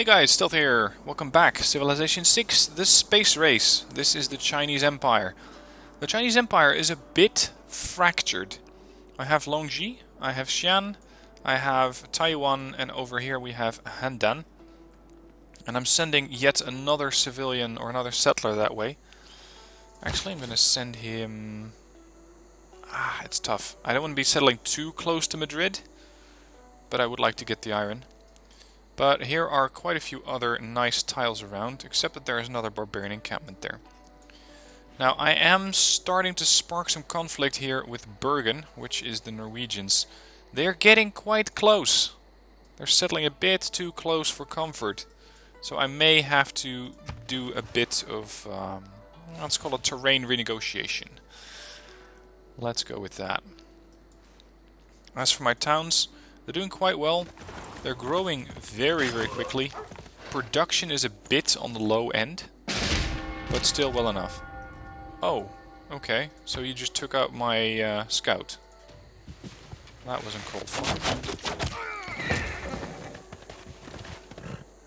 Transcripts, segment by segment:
Hey guys, Stealth here. Welcome back. Civilization 6, the space race. This is the Chinese Empire. The Chinese Empire is a bit fractured. I have Longji, I have Xi'an, I have Taiwan, and over here we have Handan. And I'm sending yet another civilian or another settler that way. Actually, I'm going to send him... it's tough. I don't want to be settling too close to Madrid, but I would like to get the iron. But here are quite a few other nice tiles around, except that there is another barbarian encampment there. Now I am starting to spark some conflict here with Bergen, which is the Norwegians. They're getting quite close. They're settling a bit too close for comfort. So I may have to do a bit of, let's call it terrain renegotiation. Let's go with that. As for my towns, they're doing quite well. They're growing very, very quickly. Production is a bit on the low end, but still well enough. Oh, okay. So you just took out my scout. That wasn't called for.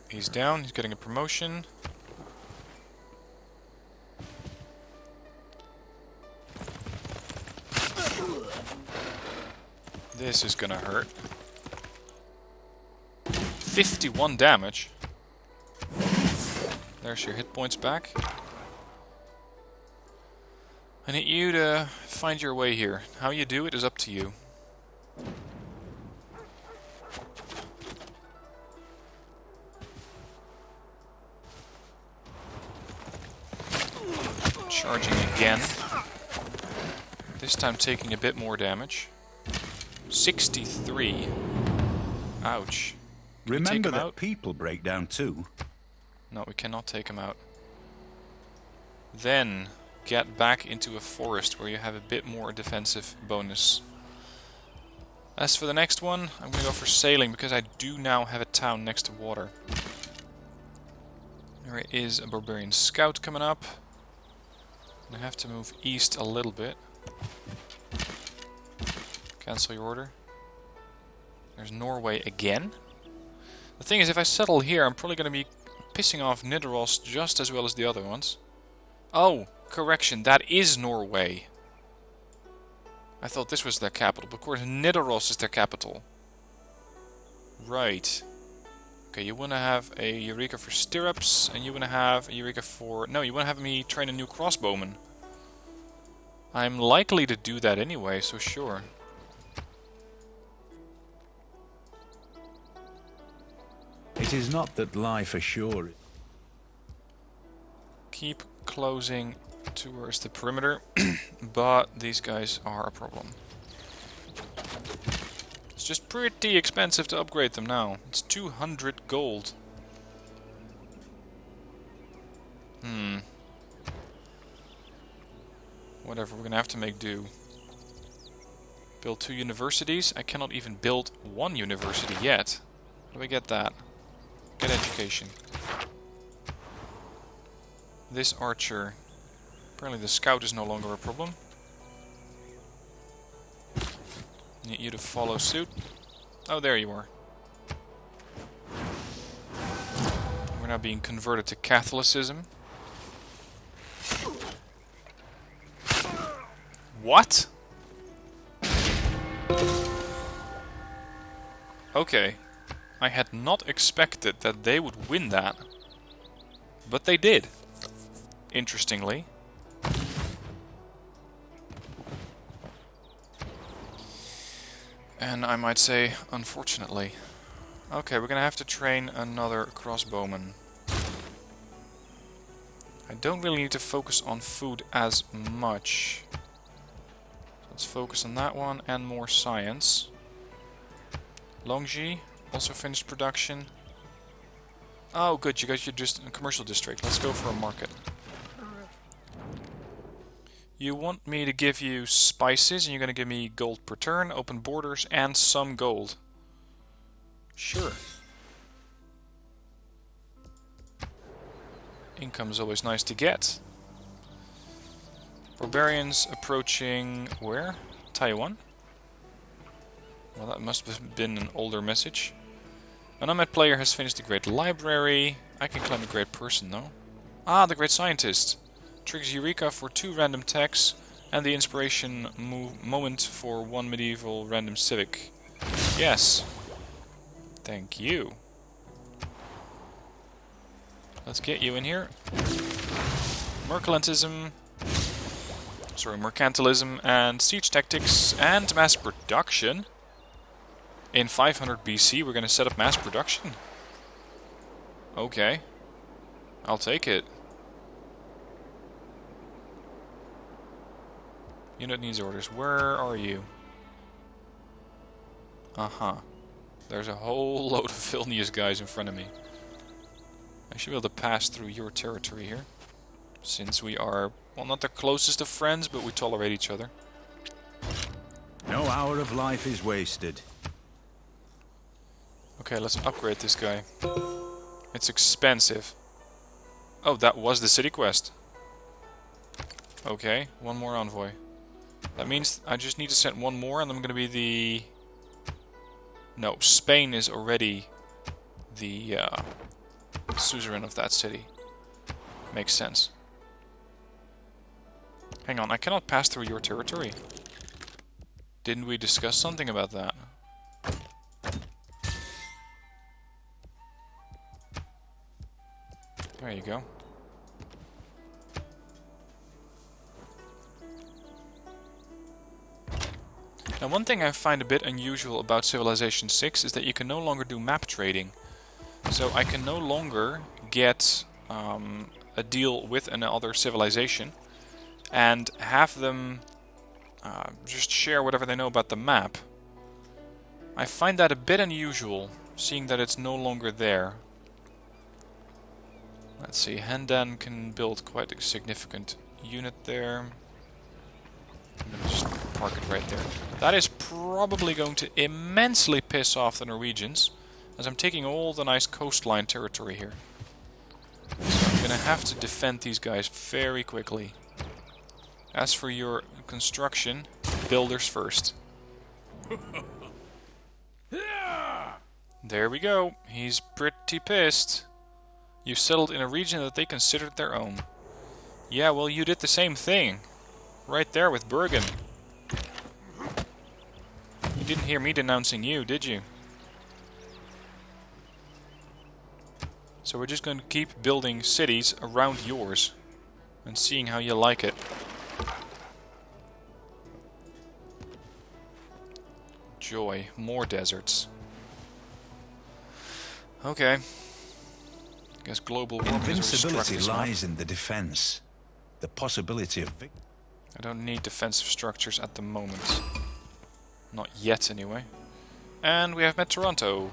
He's down. He's getting a promotion. This is gonna hurt. 51 damage. There's your hit points back. I need you to find your way here. How you do it is up to you. Charging again. This time taking a bit more damage. 63. Ouch. Remember that people break down too. No, we cannot take him out. Then get back into a forest where you have a bit more defensive bonus. As for the next one, I'm going to go for sailing because I do now have a town next to water. There is a barbarian scout coming up. I have to move east a little bit. Cancel your order. There's Norway again. The thing is, if I settle here, I'm probably going to be pissing off Nidaros just as well as the other ones. Oh, correction, that is Norway. I thought this was their capital, but of course Nidaros is their capital. Right. Okay, you want to have a Eureka for stirrups, and you want to have a Eureka for... No, you want to have me train a new crossbowman. I'm likely to do that anyway, so sure. It is not that life assures. Keep closing towards the perimeter, but these guys are a problem. It's just pretty expensive to upgrade them now. It's 200 gold. Whatever, we're gonna have to make do. Build 2 universities. I cannot even build 1 university yet. How do we get that? Get education. This archer. Apparently the scout is no longer a problem. Need you to follow suit. Oh, there you are. We're now being converted to Catholicism. What? Okay. I had not expected that they would win that. But they did. Interestingly. And I might say, unfortunately. Okay, we're gonna have to train another crossbowman. I don't really need to focus on food as much. Let's focus on that one and more science. Longji. Also finished production. Oh, good, you guys are just in a commercial district. Let's go for a market. You want me to give you spices, and you're going to give me gold per turn, open borders, and some gold. Sure. Income is always nice to get. Barbarians approaching where? Taiwan? Well, that must have been an older message. An unmet player has finished the Great Library. I can claim a Great Person, though. Ah, the Great Scientist. Triggers Eureka for 2 random techs, and the Inspiration moment for 1 medieval random civic. Yes. Thank you. Let's get you in here. Mercantilism. Sorry, Mercantilism and Siege Tactics and Mass Production. In 500 BC, we're going to set up mass production. Okay. I'll take it. Unit needs orders. Where are you? Uh-huh. There's a whole load of Vilnius guys in front of me. I should be able to pass through your territory here. Since we are, well, not the closest of friends, but we tolerate each other. No hour of life is wasted. Okay, let's upgrade this guy. It's expensive. Oh, that was the city quest. Okay, 1 more envoy. That means I just need to send 1 more and I'm going to be the... No, Spain is already the suzerain of that city. Makes sense. Hang on, I cannot pass through your territory. Didn't we discuss something about that? There you go. Now, one thing I find a bit unusual about Civilization 6 is that you can no longer do map trading. So I can no longer get a deal with another civilization and have them just share whatever they know about the map. I find that a bit unusual, seeing that it's no longer there. Let's see, Hendan can build quite a significant unit there. I'm going to just park it right there. That is probably going to immensely piss off the Norwegians, as I'm taking all the nice coastline territory here. So I'm going to have to defend these guys very quickly. As for your construction, builders first. There we go. He's pretty pissed. You settled in a region that they considered their own. Yeah, well, you did the same thing. Right there with Bergen. You didn't hear me denouncing you, did you? So we're just going to keep building cities around yours. And seeing how you like it. Joy. More deserts. Okay. Guess global warming is Invincibility lies in the defense. The possibility of victory. I don't need defensive structures at the moment. Not yet, anyway. And we have met Toronto.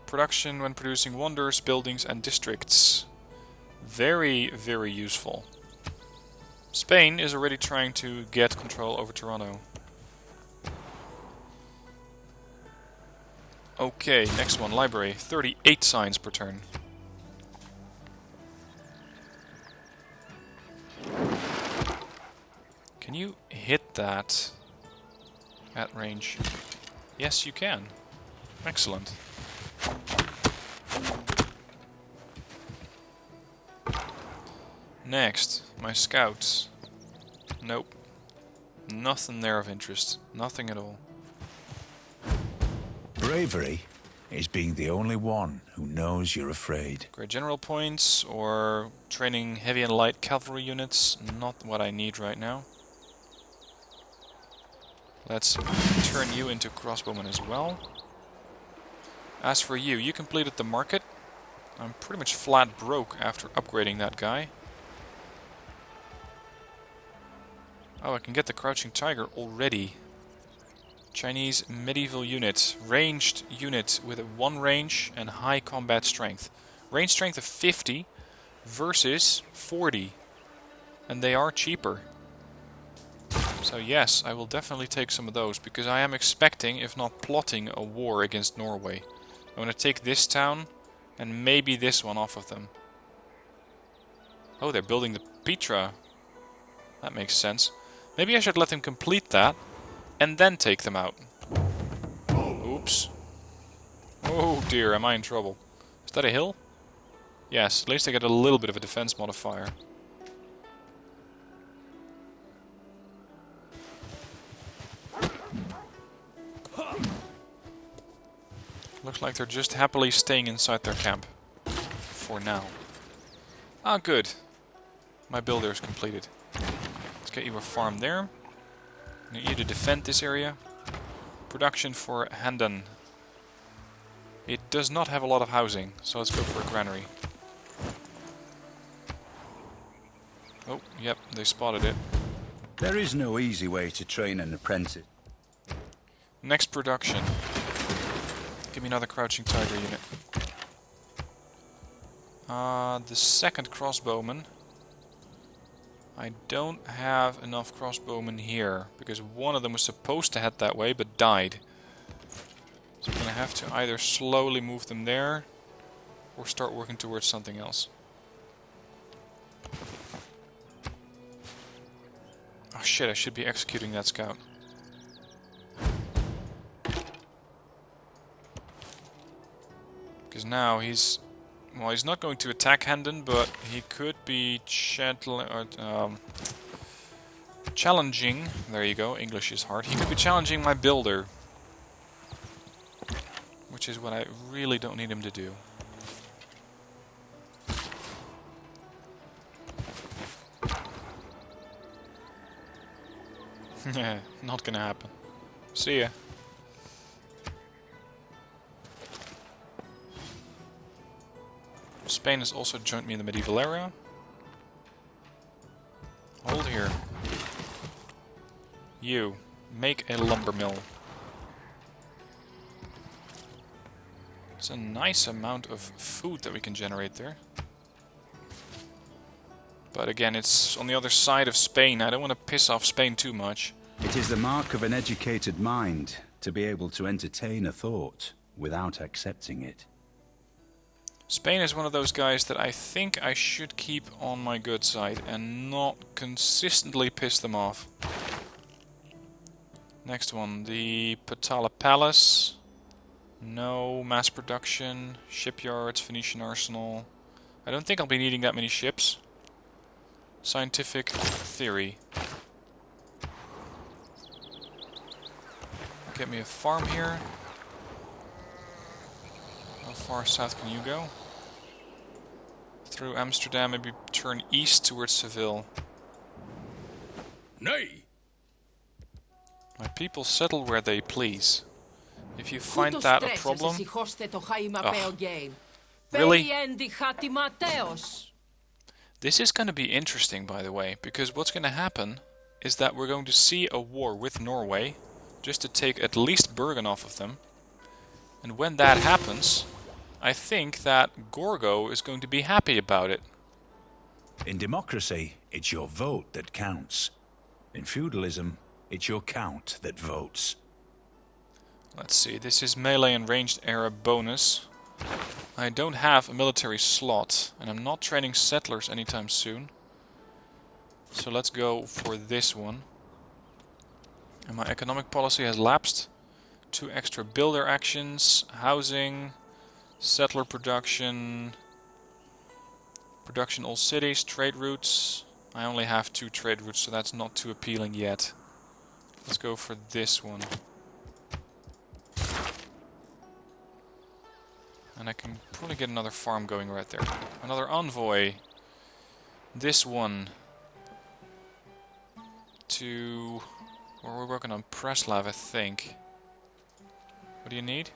Production when producing wonders, buildings and districts. Very, very useful. Spain is already trying to get control over Toronto. Okay, next one, library. 38 signs per turn. Can you hit that at range? Yes, you can. Excellent. Next, my scouts. Nope. Nothing there of interest. Nothing at all. Bravery is being the only one who knows you're afraid. Great general points or training heavy and light cavalry units. Not what I need right now. Let's turn you into crossbowmen as well. As for you, you completed the market. I'm pretty much flat broke after upgrading that guy. Oh, I can get the Crouching Tiger already. Chinese medieval unit. Ranged unit with a 1 range and high combat strength. Range strength of 50 versus 40. And they are cheaper. So yes, I will definitely take some of those, because I am expecting, if not plotting, a war against Norway. I'm going to take this town, and maybe this one off of them. Oh, they're building the Petra. That makes sense. Maybe I should let them complete that, and then take them out. Oops. Oh dear, am I in trouble? Is that a hill? Yes, at least I get a little bit of a defense modifier. Looks like they're just happily staying inside their camp. For now. Ah, good. My builder is completed. Let's get you a farm there. I need you to defend this area. Production for Handan. It does not have a lot of housing, so let's go for a granary. Oh, yep, they spotted it. There is no easy way to train an apprentice. Next production. Give me another crouching tiger unit. The second crossbowman. I don't have enough crossbowmen here, because one of them was supposed to head that way, but died. So I'm going to have to either slowly move them there, or start working towards something else. Oh shit, I should be executing that scout. Because now he's... Well, he's not going to attack Hendon, but he could be challenging... There you go, English is hard. He could be challenging my builder. Which is what I really don't need him to do. Yeah, not gonna happen. See ya. Spain has also joined me in the medieval era. Hold here. You, make a lumber mill. It's a nice amount of food that we can generate there. But again, it's on the other side of Spain. I don't want to piss off Spain too much. It is the mark of an educated mind to be able to entertain a thought without accepting it. Spain is one of those guys that I think I should keep on my good side and not consistently piss them off. Next one, the Patala Palace. No mass production, shipyards, Phoenician arsenal. I don't think I'll be needing that many ships. Scientific theory. Get me a farm here. How far south can you go? Through Amsterdam, maybe turn east towards Seville. Nay! My people settle where they please. If you find that a problem... Ugh. Really? This is going to be interesting, by the way, because what's going to happen is that we're going to see a war with Norway, just to take at least Bergen off of them. And when that happens, I think that Gorgo is going to be happy about it. In democracy, it's your vote that counts. In feudalism, it's your count that votes. Let's see, this is melee and ranged era bonus. I don't have a military slot, and I'm not training settlers anytime soon. So let's go for this one. And my economic policy has lapsed. 2 extra builder actions, housing, settler production, production all cities, trade routes. I only have 2 trade routes, so that's not too appealing yet. Let's go for this one. And I can probably get another farm going right there. Another envoy. This one. To... Well, we're working on Preslav, I think. What do you need?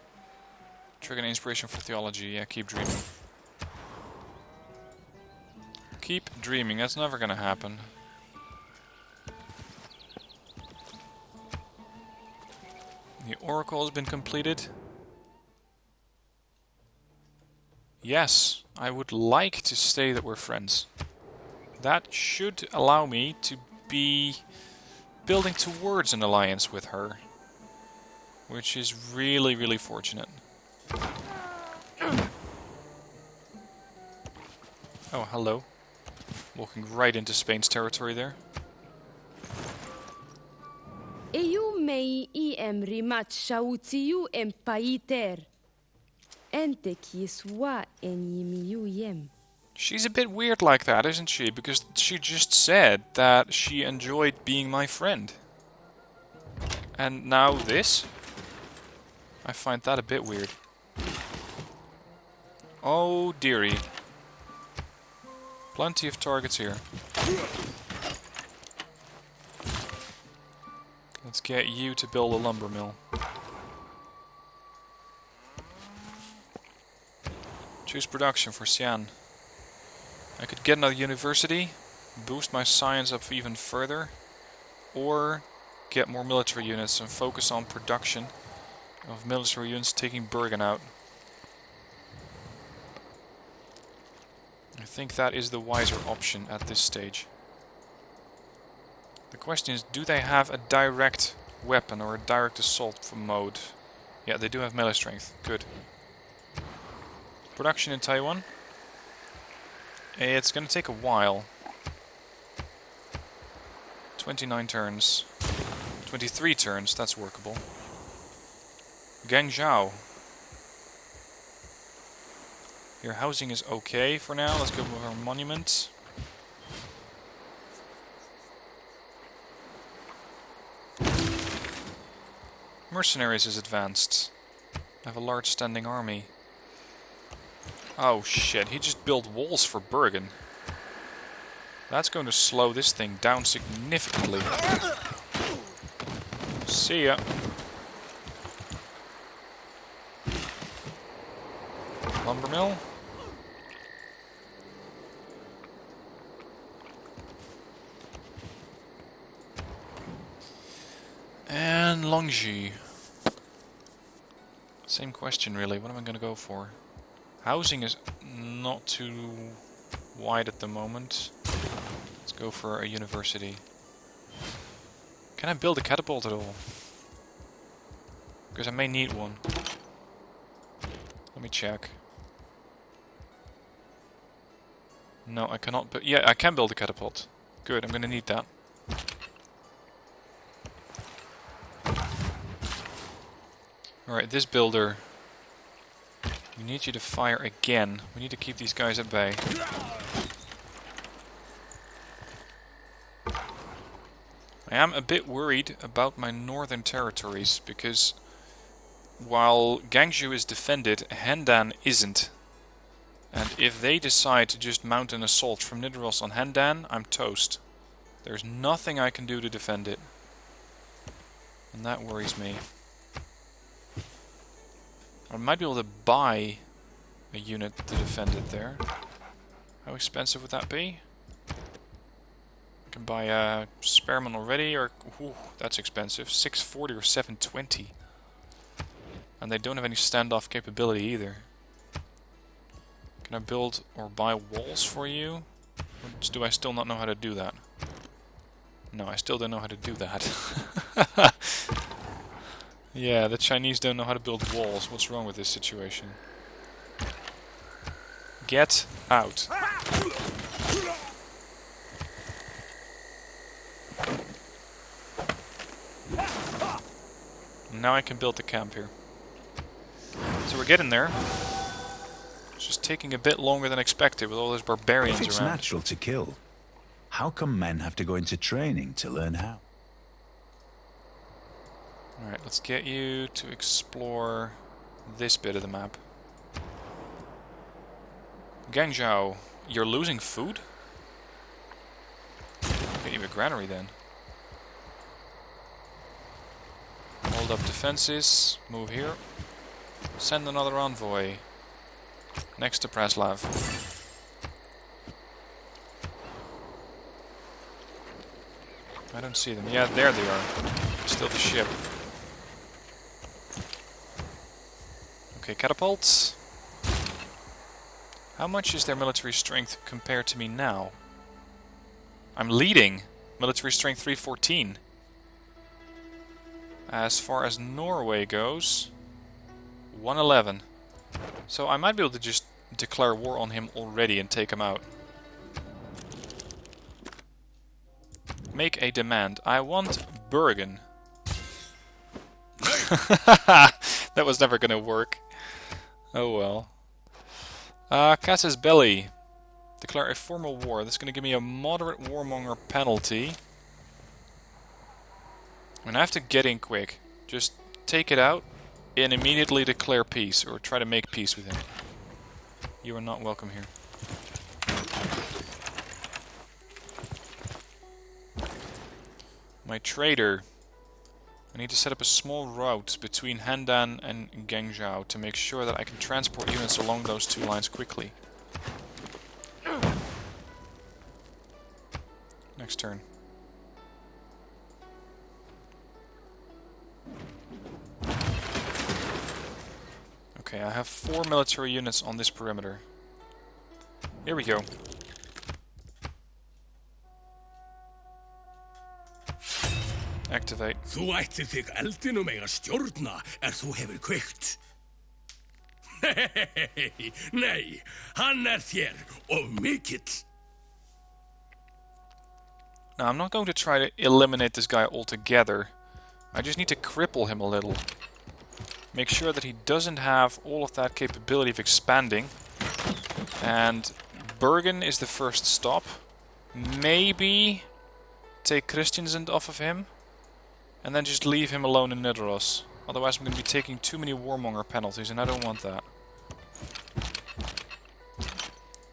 Trigger an inspiration for theology. Yeah, keep dreaming. Keep dreaming. That's never gonna happen. The oracle has been completed. Yes, I would like to say that we're friends. That should allow me to be building towards an alliance with her. Which is really, really fortunate. Oh, hello. Walking right into Spain's territory there. Ente qui soit en. She's a bit weird like that, isn't she? Because she just said that she enjoyed being my friend. And now this? I find that a bit weird. Oh dearie. Plenty of targets here. Let's get you to build a lumber mill. Choose production for Xi'an. I could get another university, boost my science up even further, or get more military units and focus on production of military units taking Bergen out. I think that is the wiser option at this stage. The question is, do they have a direct weapon or a direct assault mode? Yeah, they do have melee strength. Good. Production in Taiwan. It's gonna take a while. 29 turns. 23 turns, that's workable. Guangzhou. Your housing is okay for now. Let's go with our monument. Mercenaries is advanced. I have a large standing army. Oh shit, he just built walls for Bergen. That's going to slow this thing down significantly. See ya. Lumber mill. And Longji. Same question really, what am I going to go for? Housing is not too wide at the moment. Let's go for a university. Can I build a catapult at all? Because I may need one. Let me check. No, I cannot. But yeah, I can build a catapult. Good, I'm gonna need that. Alright, this builder. We need you to fire again. We need to keep these guys at bay. I am a bit worried about my northern territories, because while Guangzhou is defended, Handan isn't. And if they decide to just mount an assault from Nidaros on Handan, I'm toast. There's nothing I can do to defend it. And that worries me. I might be able to buy a unit to defend it there. How expensive would that be? I can buy a Spearman already, or... Ooh, that's expensive. 640 or 720. And they don't have any standoff capability either. Can I build or buy walls for you? Or do I still not know how to do that? No, I still don't know how to do that. Yeah, the Chinese don't know how to build walls. What's wrong with this situation? Get out. Now I can build the camp here. So we're getting there. It's just taking a bit longer than expected with all those barbarians If it's around. natural to kill, how come men have to go into training to learn how? Alright, let's get you to explore this bit of the map. Guangzhou, you're losing food? Get you a granary then. Hold up defenses, move here. Send another envoy. Next to Preslav. I don't see them. Yeah, there they are. Still the ship. Okay, catapults. How much is their military strength compared to me now? I'm leading. Military strength 314. As far as Norway goes, 111. So I might be able to just declare war on him already and take him out. Make a demand. I want Bergen. That was never gonna work. Oh well. Cass's Belly. Declare a formal war. This is going to give me a moderate warmonger penalty. I'm going to have to get in quick. Just take it out and immediately declare peace, or try to make peace with him. You are not welcome here. My trader. I need to set up a small route between Handan and Guangzhou to make sure that I can transport units along those two lines quickly. Next turn. Okay, I have 4 military units on this perimeter. Here we go. Activate. Þú ættir þig eldinum eiga stjórna þú hefur kveikt. Nei, hann þér of mikill. Now, I'm not going to try to eliminate this guy altogether. I just need to cripple him a little. Make sure that he doesn't have all of that capability of expanding. And Bergen is the first stop. Maybe take Christiansand off of him. And then just leave him alone in Nidaros. Otherwise I'm going to be taking too many warmonger penalties, and I don't want that.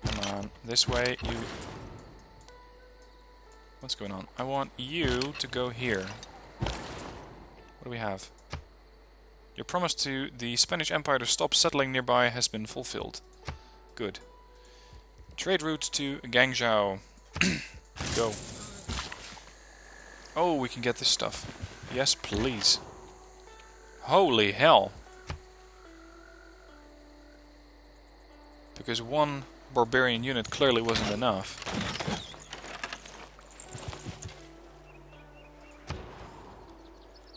Come on, this way, you... What's going on? I want you to go here. What do we have? Your promise to the Spanish Empire to stop settling nearby has been fulfilled. Good. Trade routes to Guangzhou. Go. Oh, we can get this stuff. Yes, please. Holy hell. Because one barbarian unit clearly wasn't enough.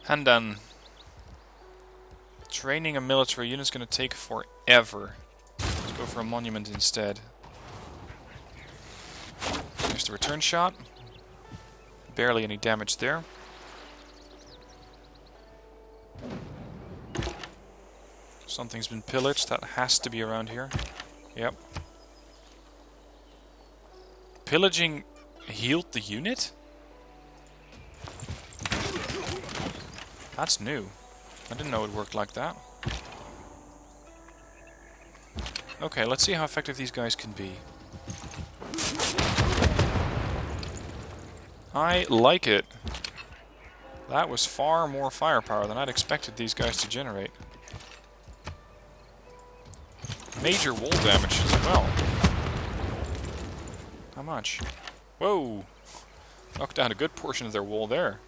Handan. Training a military unit is going to take forever. Let's go for a monument instead. There's the return shot. Barely any damage there. Something's been pillaged. That has to be around here. Yep. Pillaging healed the unit? That's new. I didn't know it worked like that. Okay, let's see how effective these guys can be. I like it. That was far more firepower than I'd expected these guys to generate. Major wall damage as well. How much? Whoa! Knocked down a good portion of their wall there.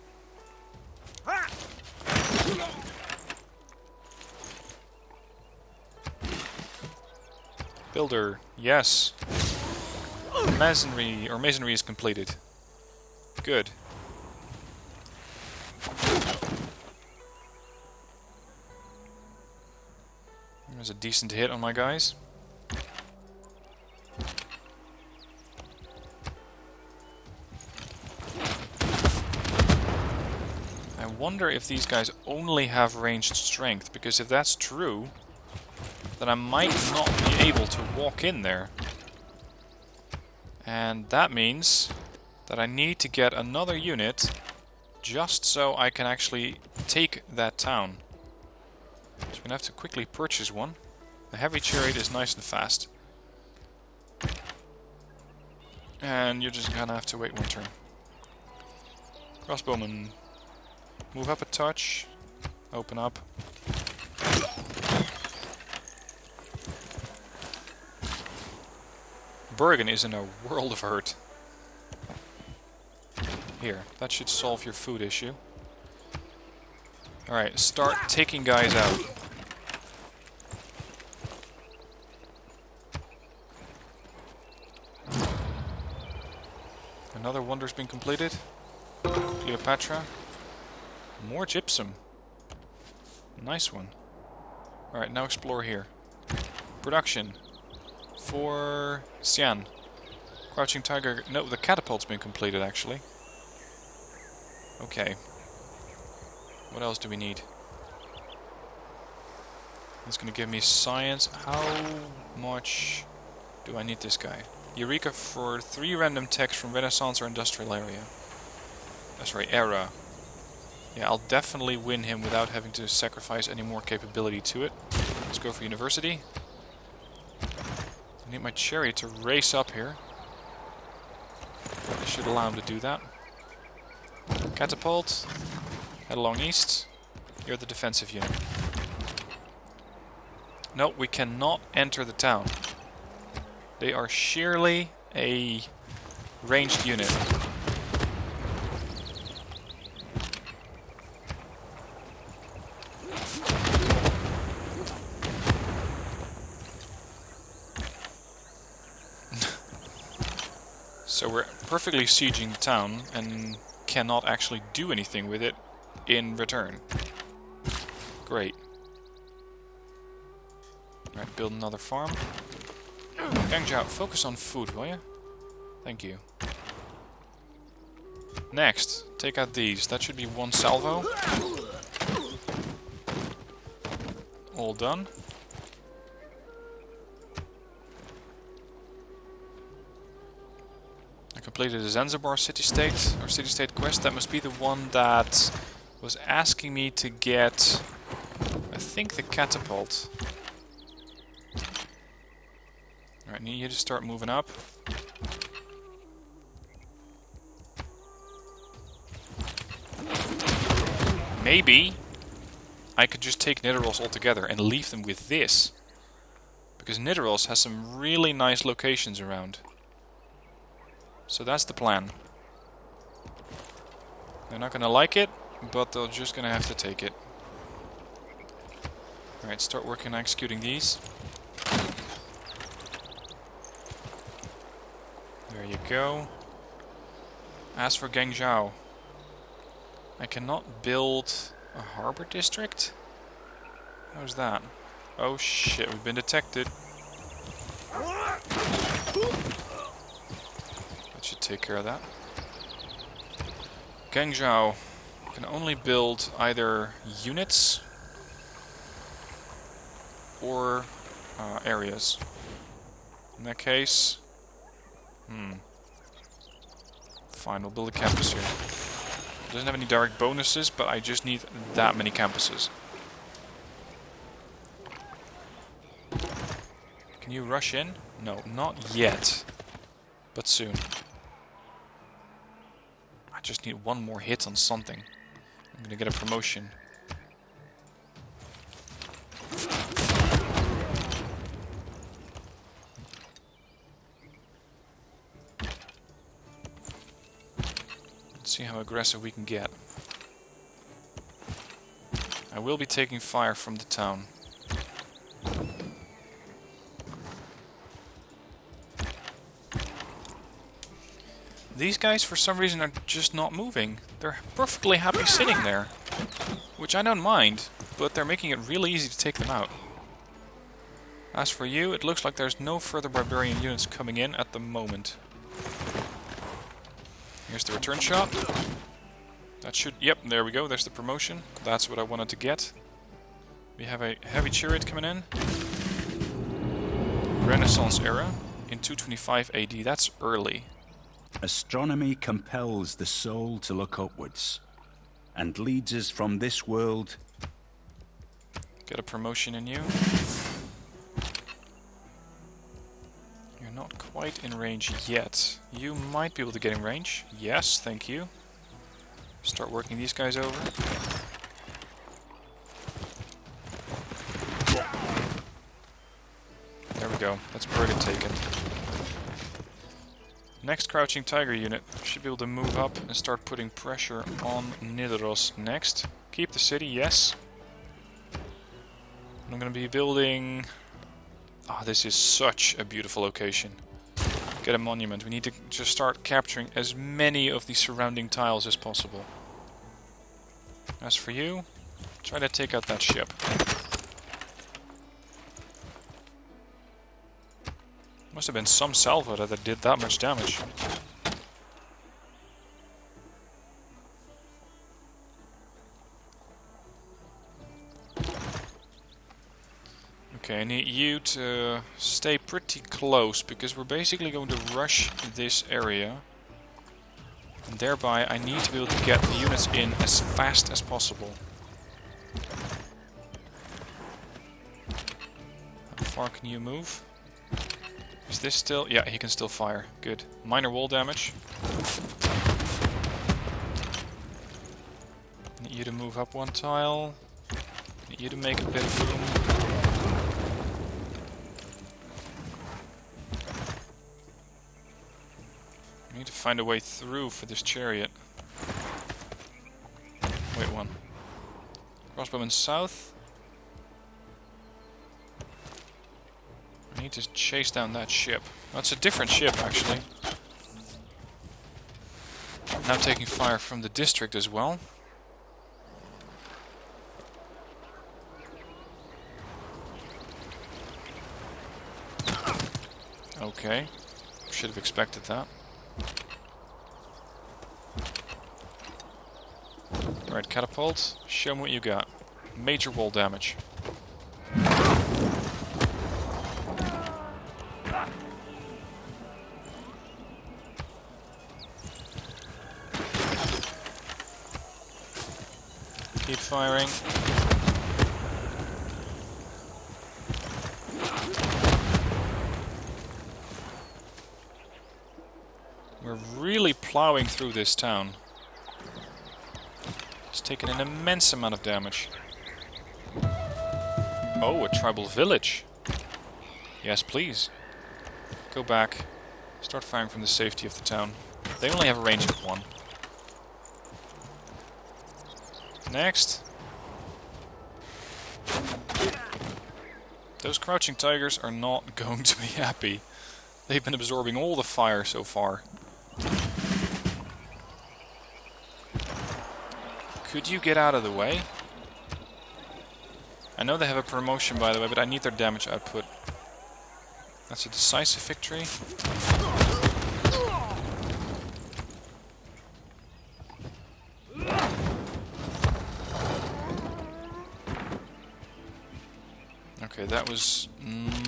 Builder, yes. Masonry is completed. Good. There's a decent hit on my guys. I wonder if these guys only have ranged strength, because if that's true, then I might not be able to walk in there. And that means that I need to get another unit just so I can actually take that town. So I'm going to have to quickly purchase one. The heavy chariot is nice and fast. And you're just going to have to wait one turn. Crossbowman. Move up a touch. Open up. Bergen is in a world of hurt. Here, that should solve your food issue. Alright, start taking guys out. Another wonder's been completed. Cleopatra. More gypsum. Nice one. Alright, now explore here. Production. For Xian. Crouching Tiger. No, the catapult's been completed actually. Okay. What else do we need? It's gonna give me science. How much do I need this guy? Eureka for 3 random techs from Renaissance or Industrial area. That's right, era. Yeah, I'll definitely win him without having to sacrifice any more capability to it. Let's go for university. I need my chariot to race up here. I should allow him to do that. Catapult. Head along east. You're the defensive unit. No, we cannot enter the town. They are sheerly a ranged unit. So we're perfectly sieging the town and cannot actually do anything with it in return. Great. Right, build another farm. Gangjiao, focus on food, will you? Thank you. Next, take out these. That should be 1 salvo. All done. I completed the Zanzibar city-state, or city-state quest. That must be the one that was asking me to get, I think, the catapult. Alright, need you to start moving up. Maybe I could just take Nidaros altogether and leave them with this. Because Nidaros has some really nice locations around. So that's the plan. They're not gonna like it, but they're just gonna have to take it. Alright, start working on executing these. There you go. As for Guangzhou, I cannot build a harbor district? How's that? Oh shit, we've been detected. That should take care of that. Guangzhou can only build either units or areas. In that case, fine, we'll build a campus here. Doesn't have any direct bonuses, but I just need that many campuses. Can you rush in? No, not yet. But soon. I just need 1 more hit on something. I'm gonna get a promotion. See how aggressive we can get. I will be taking fire from the town. These guys for some reason are just not moving. They're perfectly happy sitting there. Which I don't mind, but they're making it really easy to take them out. As for you, it looks like there's no further barbarian units coming in at the moment. Here's the return shot. That should... Yep, there we go. There's the promotion. That's what I wanted to get. We have a heavy chariot coming in. Renaissance era in 225 AD. That's early. Astronomy compels the soul to look upwards and leads us from this world. Get a promotion in you. You're not quite in range yet. You might be able to get in range. Yes, thank you. Start working these guys over. There we go. That's Bergen taken. Next Crouching Tiger unit should be able to move up and start putting pressure on Nidaros next. Keep the city, yes. I'm going to be building... Ah, this is such a beautiful location. Get a monument. We need to just start capturing as many of the surrounding tiles as possible. As for you, try to take out that ship. Must have been some salvo that did that much damage. Okay, I need you to stay pretty close, because we're basically going to rush this area. And thereby I need to be able to get the units in as fast as possible. How far can you move? Is this still... Yeah, he can still fire. Good. Minor wall damage. Need you to move up one tile. Need you to make a bit of room. I need to find a way through for this chariot. Wait, one. Crossbowman south. I need to chase down that ship. That's a different ship, actually. Now taking fire from the district as well. Okay. Should have expected that. Alright, catapult. Show me what you got. Major wall damage. Keep firing. We're really plowing through this town. It's taken an immense amount of damage. Oh, a tribal village. Yes, please. Go back. Start firing from the safety of the town. They only have a range of 1. Next. Those crouching tigers are not going to be happy. They've been absorbing all the fire so far. Could you get out of the way? I know they have a promotion, by the way, but I need their damage output. That's a decisive victory. Okay, that was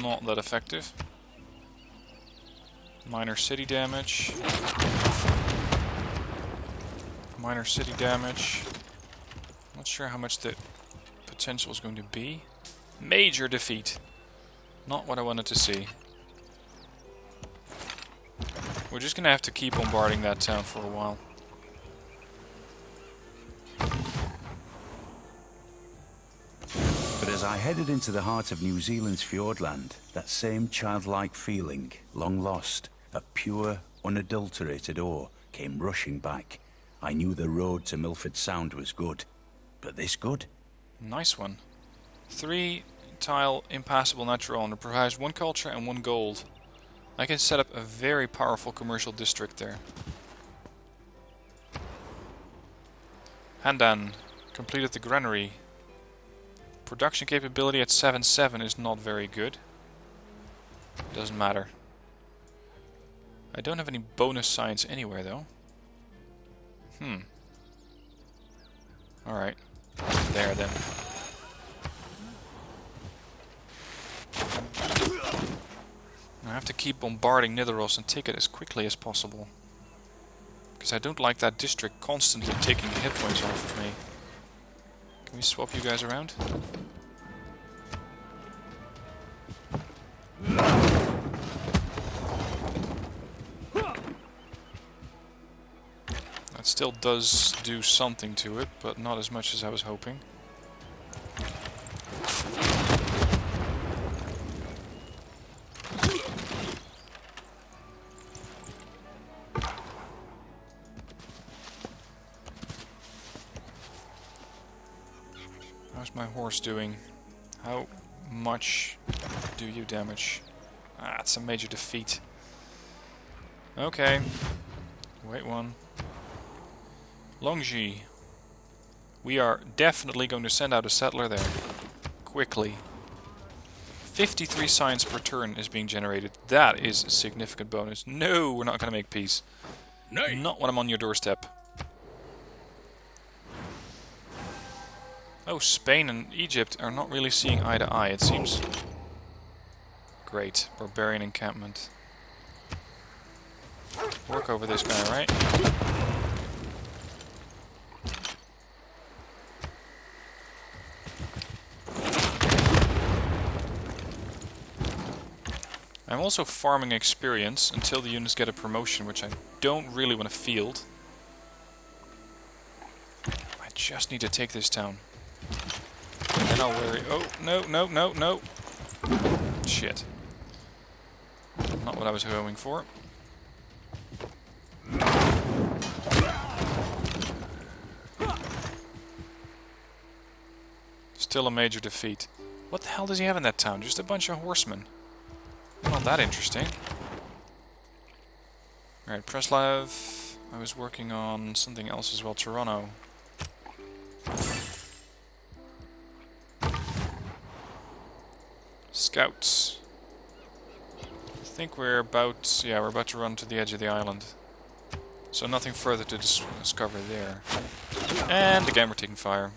not that effective. Minor city damage. Minor city damage. Not sure how much the potential is going to be. Major defeat. Not what I wanted to see. We're just gonna have to keep bombarding that town for a while. But as I headed into the heart of New Zealand's fjordland, that same childlike feeling, long lost, of pure, unadulterated awe, came rushing back. I knew the road to Milford Sound was good. But this good? Nice one. 3 tile impassable natural honor provides 1 culture and 1 gold. I can set up a very powerful commercial district there. Handan completed the granary. Production capability at 7.7 is not very good. Doesn't matter. I don't have any bonus science anywhere though. Alright. There then. I have to keep bombarding Nidaros and take it as quickly as possible. Because I don't like that district constantly taking hit points off of me. Can we swap you guys around? That still does do something to it, but not as much as I was hoping. How's my horse doing? How much do you damage? Ah, it's a major defeat. Okay. Wait one. Longji. We are definitely going to send out a settler there. Quickly. 53 science per turn is being generated. That is a significant bonus. No, we're not going to make peace. Nay. Not when I'm on your doorstep. Oh, Spain and Egypt are not really seeing eye to eye, it seems. Great. Barbarian encampment. Work over this guy, right? I'm also farming experience until the units get a promotion, which I don't really want to field. I just need to take this town. And then I'll worry. Oh, no, no, no, no. Shit. Not what I was going for. Still a major defeat. What the hell does he have in that town? Just a bunch of horsemen. Not that interesting. Alright, Preslav. I was working on something else as well. Toronto. Scouts. I think we're about... yeah, we're about to run to the edge of the island. So nothing further to discover there. And again we're taking fire.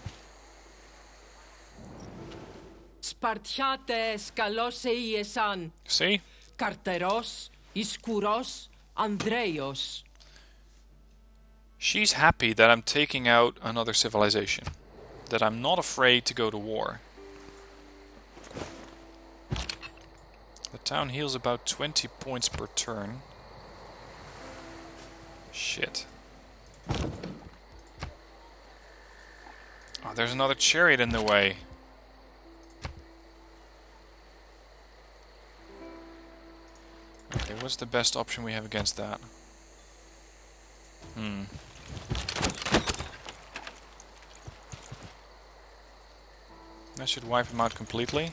Spartiates kalos eiesan. See? Carteros, Iskuros, Andreios. She's happy that I'm taking out another civilization. That I'm not afraid to go to war. The town heals about 20 points per turn. Shit. Oh, there's another chariot in the way. Okay, what's the best option we have against that? That should wipe him out completely.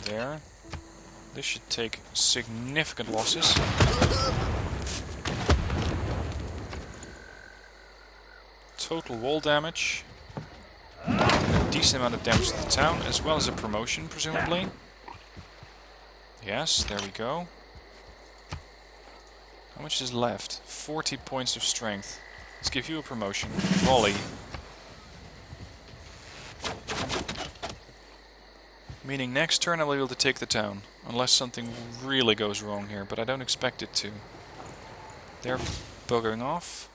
There. This should take significant losses. Total wall damage. A decent amount of damage to the town, as well as a promotion, presumably. Yes, there we go. How much is left? 40 points of strength. Let's give you a promotion. Volley. Meaning next turn I'll be able to take the town. Unless something really goes wrong here, but I don't expect it to. They're buggering off.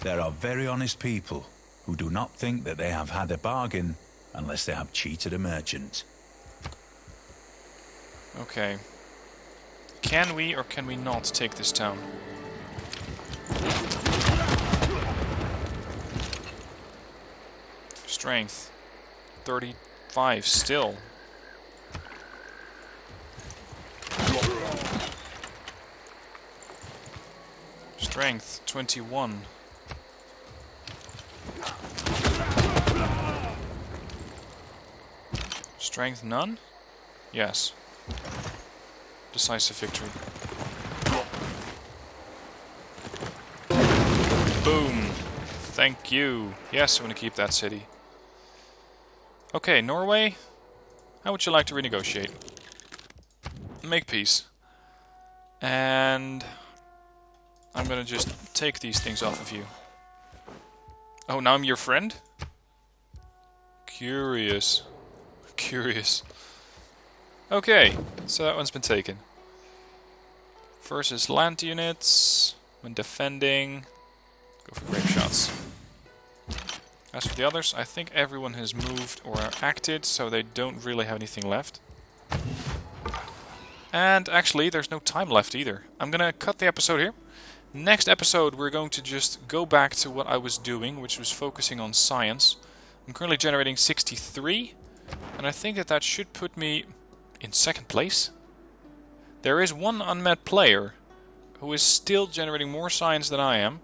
There are very honest people who do not think that they have had a bargain unless they have cheated a merchant. Okay. Can we or can we not take this town? Strength. 35 still. Strength 21. Strength none? Yes. Decisive victory. Boom. Thank you. Yes, I'm going to keep that city. Okay, Norway. How would you like to renegotiate? Make peace. And I'm going to just take these things off of you. Oh, now I'm your friend? Curious. Curious. Okay, so that one's been taken. Versus land units. When defending, go for grape shots. As for the others, I think everyone has moved or acted, so they don't really have anything left. And actually, there's no time left either. I'm gonna cut the episode here. Next episode, we're going to just go back to what I was doing, which was focusing on science. I'm currently generating 63, and I think that that should put me in second place. There is one unmet player who is still generating more science than I am,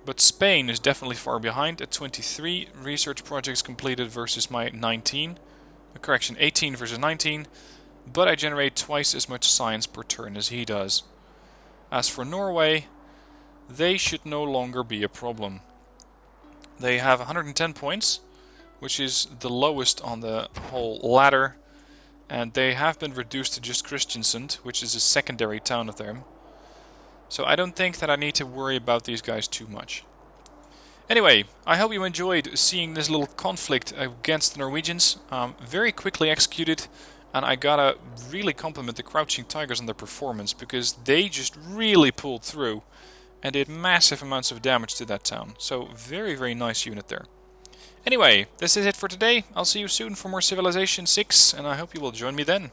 but Spain is definitely far behind at 23 research projects completed versus my 19. Correction, 18 versus 19, but I generate twice as much science per turn as he does. As for Norway, they should no longer be a problem. They have 110 points, which is the lowest on the whole ladder. And they have been reduced to just Christiansand, which is a secondary town of them. So I don't think that I need to worry about these guys too much. Anyway, I hope you enjoyed seeing this little conflict against the Norwegians. Very quickly executed, and I gotta really compliment the Crouching Tigers on their performance, because they just really pulled through and did massive amounts of damage to that town. So very, very nice unit there. Anyway, this is it for today. I'll see you soon for more Civilization 6, and I hope you will join me then.